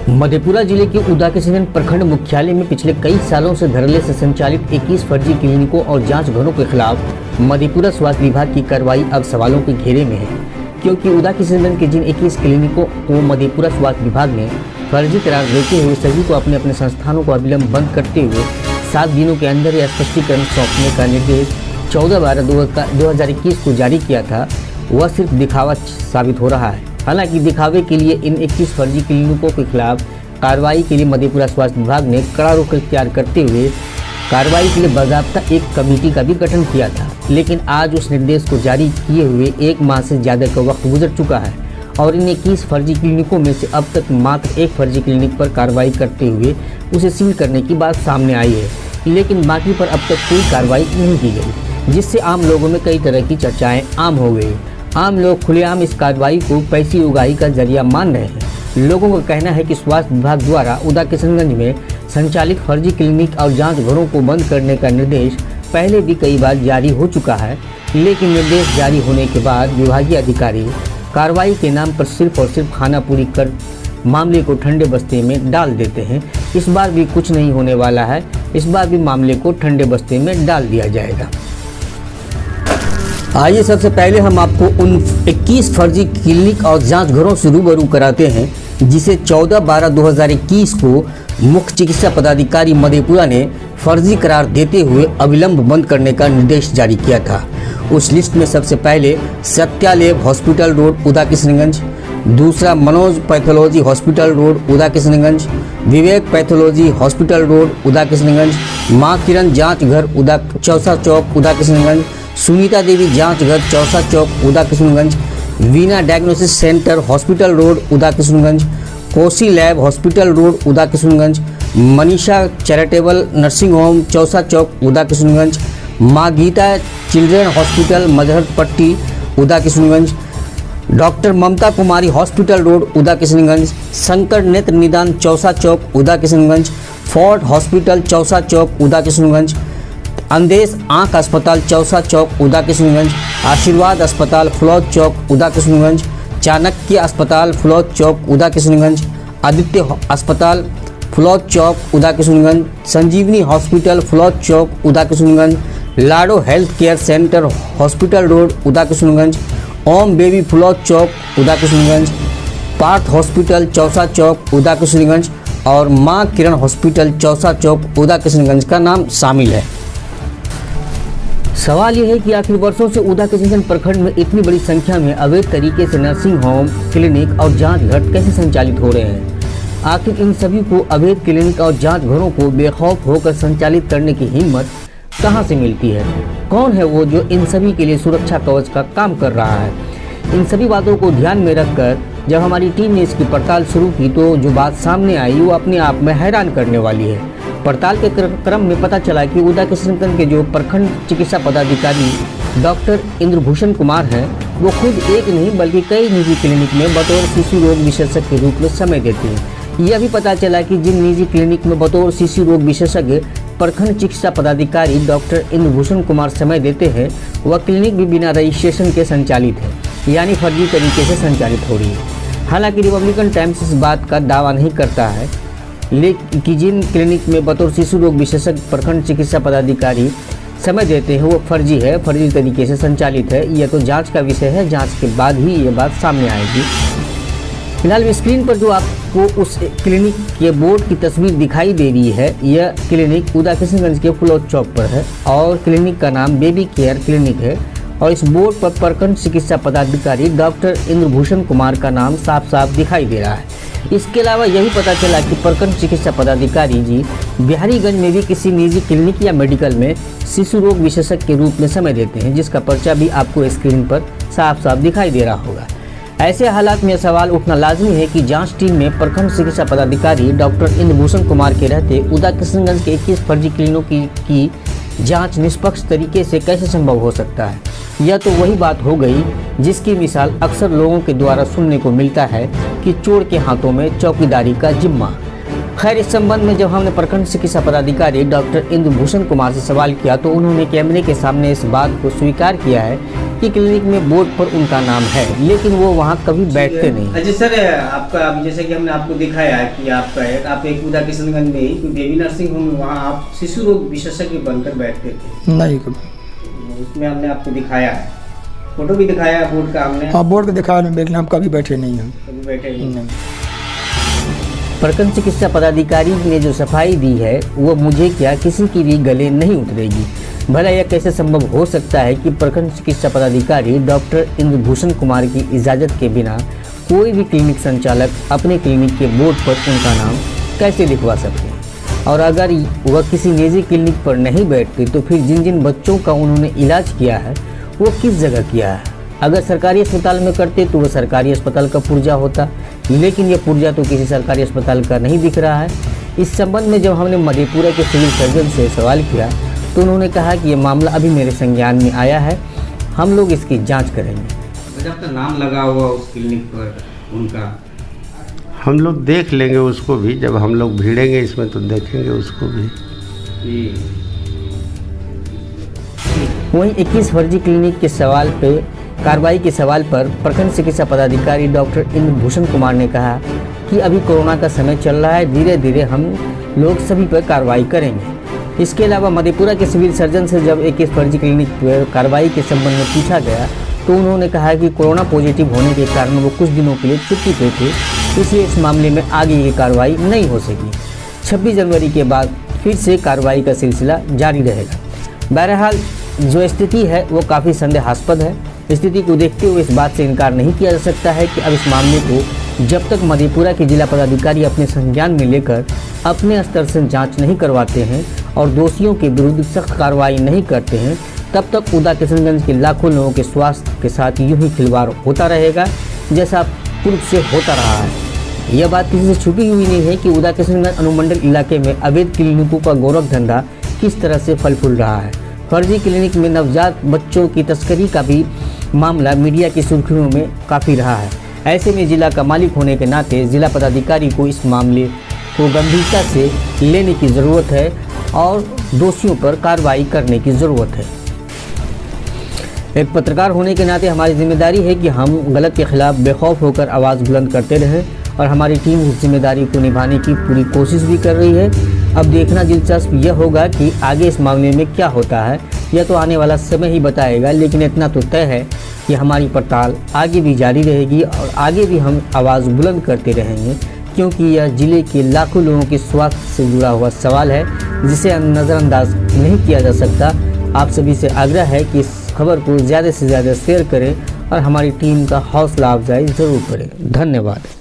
मधेपुरा जिले के उदाकिस्गंज प्रखंड मुख्यालय में पिछले कई सालों से धड़ल्ले से संचालित 21 फर्जी क्लिनिकों और जांच घरों के खिलाफ मधेपुरा स्वास्थ्य विभाग की कार्रवाई अब सवालों के घेरे में है, क्योंकि उदाकिस्गंज के जिन 21 क्लिनिकों को मधेपुरा स्वास्थ्य विभाग ने फर्जी करार देते हुए सभी को अपने अपने संस्थानों को अविलंब बंद करते हुए 7 दिनों के अंदर यह स्पष्टीकरण सौंपने का निर्देश 14/12/2021 को जारी किया था, वह सिर्फ दिखावा साबित हो रहा है। हालांकि दिखावे के लिए इन 21 फर्जी क्लिनिकों के खिलाफ कार्रवाई के लिए मधेपुरा स्वास्थ्य विभाग ने कड़ा रुख इख्तियार करते हुए कार्रवाई के लिए बाकायदा एक कमेटी का भी गठन किया था। लेकिन आज उस निर्देश को जारी किए हुए 1 माह से ज़्यादा का वक्त गुजर चुका है और इन 21 फर्जी क्लिनिकों में से अब तक मात्र 1 फर्जी क्लिनिक पर कार्रवाई करते हुए उसे सील करने की बात सामने आई है, लेकिन बाकी पर अब तक कोई कार्रवाई नहीं की गई, जिससे आम लोगों में कई तरह की चर्चाएं आम हो गई। आम लोग खुलेआम इस कार्रवाई को पैसी उगाही का जरिया मान रहे हैं। लोगों का कहना है कि स्वास्थ्य विभाग द्वारा उदाकिस्गंज में संचालित फर्जी क्लिनिक और जांच घरों को बंद करने का निर्देश पहले भी कई बार जारी हो चुका है, लेकिन निर्देश जारी होने के बाद विभागीय अधिकारी कार्रवाई के नाम पर सिर्फ और सिर्फ खानापूरी कर मामले को ठंडे बस्ते में डाल देते हैं। इस बार भी कुछ नहीं होने वाला है, इस बार भी मामले को ठंडे बस्ते में डाल दिया जाएगा। आइए सबसे पहले हम आपको उन 21 फर्जी क्लिनिक और जांच घरों से रूबरू कराते हैं जिसे 14/12/2021 को मुख्य चिकित्सा पदाधिकारी मधेपुरा ने फर्जी करार देते हुए अविलंब बंद करने का निर्देश जारी किया था। उस लिस्ट में सबसे पहले सत्यालेब हॉस्पिटल रोड उदाकिस्गंज, दूसरा मनोज पैथोलॉजी हॉस्पिटल रोड उदाकिस्गंज, विवेक पैथोलॉजी हॉस्पिटल रोड उदाकिस्गंज, माँ किरण जांच घर चौसा चौक उदाकिस्गंज, सुनीता देवी जांच घर Chausa Chowk Udakishunganj, Veena diagnosis centre hospital road Udakishunganj, Kosi lab hospital road Udakishunganj, Manisha charitable nursing home Chausa Chowk Udakishunganj, Maa Gita children hospital Majharpatti Udakishunganj, doctor Mamta Kumari hospital road Udakishunganj, Shankar Netra Nidan Chausa Chowk Udakishunganj, fort hospital Chausa Chowk Udakishunganj, Andesh आँख अस्पताल चौसा चौक उदाकिस्गंज, आशीर्वाद अस्पताल फ्लौज चौक उदाकिस्गंज, चाणक्य अस्पताल फ्लौज चौक उदाकिस्गंज, आदित्य अस्पताल Flauj Chowk Udakishunganj, Sanjeevani hospital Flauj Chowk Udakishunganj, Lado health care centre hospital road Udakishunganj, Om baby Flauj Chowk Udakishunganj, Parth hospital Chausa Chowk Udakishunganj और माँ किरण हॉस्पिटल चौसा चौक उदाकिस्गंज का नाम शामिल है। सवाल यह है कि आखिर वर्षों से उदाकिस्गंज प्रखंड में इतनी बड़ी संख्या में अवैध तरीके से नर्सिंग होम, क्लिनिक और जांच घर कैसे संचालित हो रहे हैं। आखिर इन सभी को अवैध क्लिनिक और जांच घरों को बेखौफ होकर संचालित करने की हिम्मत कहां से मिलती है। कौन है वो जो इन सभी के लिए सुरक्षा कवच का काम कर रहा है। इन सभी बातों को ध्यान में रखकर जब हमारी टीम ने इसकी पड़ताल शुरू की तो जो बात सामने आई वो अपने आप में हैरान करने वाली है। पड़ताल के क्रम में पता चला कि उदाकिस्गंज के जो प्रखंड चिकित्सा पदाधिकारी डॉक्टर इंद्रभूषण कुमार हैं, वो खुद एक नहीं बल्कि कई निजी क्लिनिक में बतौर शिशु रोग विशेषज्ञ के रूप में समय देते हैं। यह भी पता चला कि जिन निजी क्लिनिक में बतौर शिशु रोग विशेषज्ञ प्रखंड चिकित्सा पदाधिकारी डॉक्टर इंद्रभूषण कुमार समय देते हैं, वह क्लिनिक भी बिना रजिस्ट्रेशन के संचालित है, यानी फर्जी तरीके से संचालित हो रही है। हालांकि रिपब्लिकन टाइम्स इस बात का दावा नहीं करता है लेकिन कि जिन क्लिनिक में बतौर शिशु रोग विशेषज्ञ प्रखंड चिकित्सा पदाधिकारी समय देते हैं वो फर्जी है, फर्जी तरीके से संचालित है। यह तो जांच का विषय है, जांच के बाद ही ये बात सामने आएगी। फिलहाल स्क्रीन पर जो आपको उस क्लिनिक के बोर्ड की तस्वीर दिखाई दे रही है, यह क्लिनिक उदाकिस्गंज के फ्लौज चौक पर है और क्लिनिक का नाम बेबी केयर क्लिनिक है और इस बोर्ड पर प्रखंड चिकित्सा पदाधिकारी डॉक्टर इंद्रभूषण कुमार का नाम साफ साफ दिखाई दे रहा है। इसके अलावा यही पता चला कि प्रखंड चिकित्सा पदाधिकारी जी बिहारीगंज में भी किसी निजी क्लिनिक या मेडिकल में शिशु रोग विशेषज्ञ के रूप में समय देते हैं, जिसका पर्चा भी आपको स्क्रीन पर साफ साफ दिखाई दे रहा होगा। ऐसे हालात में सवाल उठना लाजमी है कि जांच टीम में प्रखंड चिकित्सा पदाधिकारी डॉक्टर इंद्रभूषण कुमार के रहते उदाकिस्गंज के 21 फर्जी क्लिनिकों की जांच निष्पक्ष तरीके से कैसे संभव हो सकता है। यह तो वही बात हो गई जिसकी मिसाल अक्सर लोगों के द्वारा सुनने को मिलता है कि चोर के हाथों में चौकीदारी का जिम्मा। खैर, इस संबंध में जब हमने प्रखंड चिकित्सा पदाधिकारी डॉक्टर इंद्रभूषण कुमार से सवाल किया तो उन्होंने कैमरे के सामने इस बात को स्वीकार किया है कि क्लिनिक में बोर्ड पर उनका नाम है, लेकिन वो वहाँ कभी बैठते नहीं। अच्छा सर, आपका अभी जैसे कि हमने आपको दिखाया कि आप एक उदा किशनगंज में ही बेबी नर्सिंग होम, वहाँ आप शिशु रोग विशेषज्ञ बनकर बैठते थे? नहीं कभी। उसमें हमने आपको दिखाया है, फोटो भी दिखाया है बोर्ड का हमने। हाँ, बोर्ड का दिखाया, लेकिन हम कभी बैठे नहीं हैं। कभी बैठे नहीं। प्रखंड चिकित्सा पदाधिकारी ने जो सफाई दी है वो मुझे क्या किसी की भी गले नहीं उतरेगी। भला यह कैसे संभव हो सकता है कि प्रखंड चिकित्सा पदाधिकारी डॉक्टर इंद्रभूषण कुमार की इजाज़त के बिना कोई भी क्लिनिक संचालक अपने क्लिनिक के बोर्ड पर उनका नाम कैसे लिखवा सकते हैं, और अगर वह किसी निजी क्लिनिक पर नहीं बैठते तो फिर जिन जिन बच्चों का उन्होंने इलाज किया है वो किस जगह किया है। अगर सरकारी अस्पताल में करते तो वह सरकारी अस्पताल का पुर्जा होता, लेकिन यह पुर्जा तो किसी सरकारी अस्पताल का नहीं दिख रहा है। इस संबंध में जब हमने मधेपुरा के सिविल सर्जन से सवाल किया तो उन्होंने कहा कि यह मामला अभी मेरे संज्ञान में आया है, हम लोग इसकी जांच करेंगे। जब तक नाम लगा हुआ उस क्लिनिक पर उनका, हम लोग देख लेंगे उसको भी, जब हम लोग भिड़ेंगे इसमें तो देखेंगे उसको भी। वहीं 21 फर्जी क्लिनिक के सवाल पे कार्रवाई के सवाल पर प्रखंड चिकित्सा पदाधिकारी डॉक्टर इंद्रभूषण कुमार ने कहा कि अभी कोरोना का समय चल रहा है, धीरे धीरे हम लोग सभी पर कार्रवाई करेंगे। इसके अलावा मधेपुरा के सिविल सर्जन से जब 21 फर्जी क्लिनिक पर कार्रवाई के संबंध में पूछा गया तो उन्होंने कहा कि कोरोना पॉजिटिव होने के कारण वो कुछ दिनों के लिए छुट्टी पे थे, इसलिए इस मामले में आगे की कार्रवाई नहीं हो सकी। 26 जनवरी के बाद फिर से कार्रवाई का सिलसिला जारी रहेगा। बहरहाल जो स्थिति है वो काफ़ी संदेहास्पद है। स्थिति को देखते हुए इस बात से इनकार नहीं किया जा सकता है कि अब इस मामले को जब तक मधेपुरा के जिला पदाधिकारी अपने संज्ञान में लेकर अपने स्तर से जांच नहीं करवाते हैं और दोषियों के विरुद्ध सख्त कार्रवाई नहीं करते हैं, तब तक उदा किशनगंज के लाखों लोगों के स्वास्थ्य के साथ यूं ही खिलवाड़ होता रहेगा जैसा पूर्व से होता रहा है। यह बात किसी से छुपी हुई नहीं है कि उदा किशनगंज अनुमंडल इलाके में अवैध क्लिनिकों का गोरख धंधा किस तरह से फल फूल रहा है। फर्जी क्लिनिक में नवजात बच्चों की तस्करी का भी मामला मीडिया की सुर्खियों में काफ़ी रहा है। ऐसे में जिला का मालिक होने के नाते जिला पदाधिकारी को इस मामले को गंभीरता से लेने की ज़रूरत है और दोषियों पर कार्रवाई करने की ज़रूरत है। एक पत्रकार होने के नाते हमारी जिम्मेदारी है कि हम गलत के खिलाफ बेखौफ होकर आवाज़ बुलंद करते रहें और हमारी टीम उस जिम्मेदारी को निभाने की पूरी कोशिश भी कर रही है। अब देखना दिलचस्प यह होगा कि आगे इस मामले में क्या होता है, यह तो आने वाला समय ही बताएगा, लेकिन इतना तो तय है कि हमारी पड़ताल आगे भी जारी रहेगी और आगे भी हम आवाज़ बुलंद करते रहेंगे, क्योंकि यह जिले के लाखों लोगों के स्वास्थ्य से जुड़ा हुआ सवाल है जिसे नज़रअंदाज नहीं किया जा सकता। आप सभी से आग्रह है कि इस खबर को ज़्यादा से ज़्यादा शेयर करें और हमारी टीम का हौसला अफजाई ज़रूर करें। धन्यवाद।